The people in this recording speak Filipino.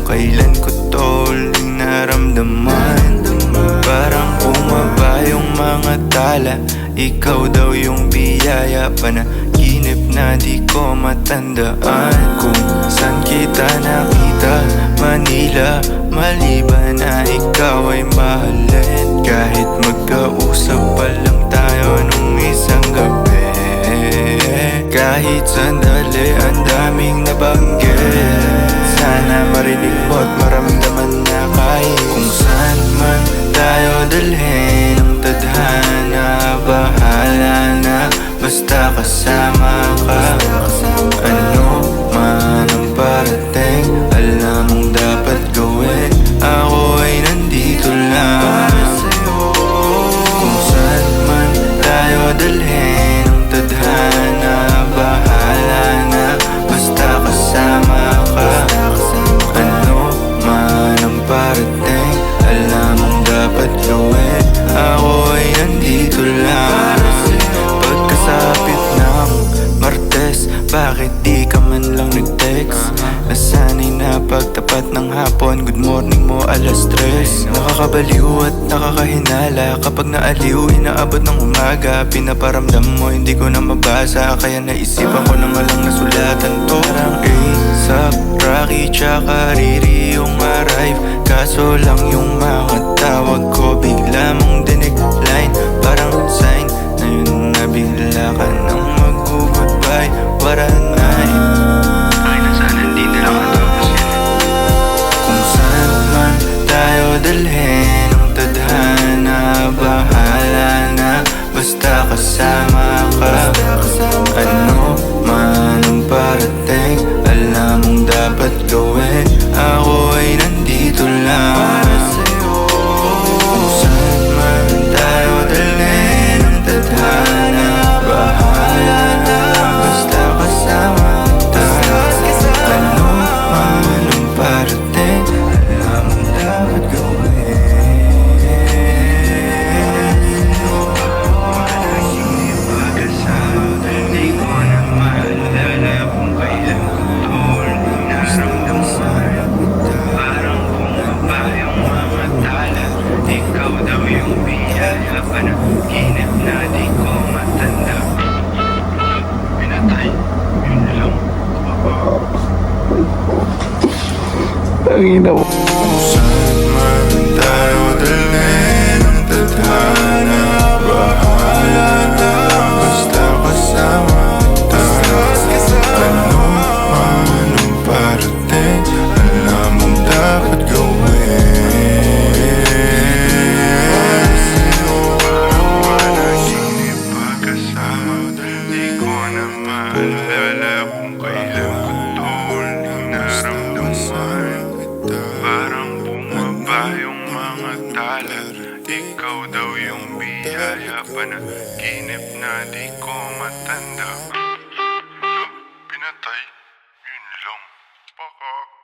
kailan ko to huling naramdaman. Parang bumaba yung mga tala, ikaw daw yung biyaya, panaginip na di ko matandaan. Kung saan kita nakita, Manila, maliban na ikaw ay mahalin. Kahit magkausap pa lang tayo nung isang gabi, kahit sandali ang daming nabanggit. Sana marinig mo at maramdaman na kahit kung saan man tayo dalhin ang tadhana, bahala na basta kasama ka. Ano man ang parating, alam mong dapat gawin, ako ay nandito lang. Kung saan man tayo dalhin ang tadhana, bahala na basta kasama ka. Ano man ang parating, alam mong dapat gawin, ako ay nandito lang. Pagkasapit ng Martes, bakit di ka man lang nag-text? Nasanay na pagtapat ng hapon, good morning mo 3:00. Nakakabaliw at nakakahinala kapag naaliw, inaabot ng umaga. Pinaparamdam mo, hindi ko na mabasa, kaya naisipan ko na nga lang nasulatan to. Parang ASAP, Rocky tsaka Riri yung arrive, kaso lang yung mga tawag ko bigla mong dinecline. Parang sign na yun na bigla ka nang mag-goodbye. What a night. Ay, na sana hindi nila matapos yan. Kung saan man tayo dalhin ang tadhana, bahala na basta kasama ka. Ano man ang parating, alam mong dapat gawin, ako ay nandito lang. Kung saan man tayo dalhin ang tadhana, bahala na basta kasama ka. Ano man ang parating, alam mong dapat gawin. Di ko na maalala kung kailan ko to huling naramdaman. Parang bumaba yung mga tala, ikaw daw yung biyaya, panaginip na di ko matanda. Pinatay, yun lang. Tangina mo. Kung saan man tayo dalhin ang tadhana, bahala na basta kasama ka. Ano man ang parating, alam mong dapat gawin. Panaginip pagkasama, di ko na maalala kung kailan ko to huling naramdaman. Parang bumaba yung mga tala, ikaw daw yung biyaya, panaginip na di ko matanda. Pinatay, yun lang. Paka.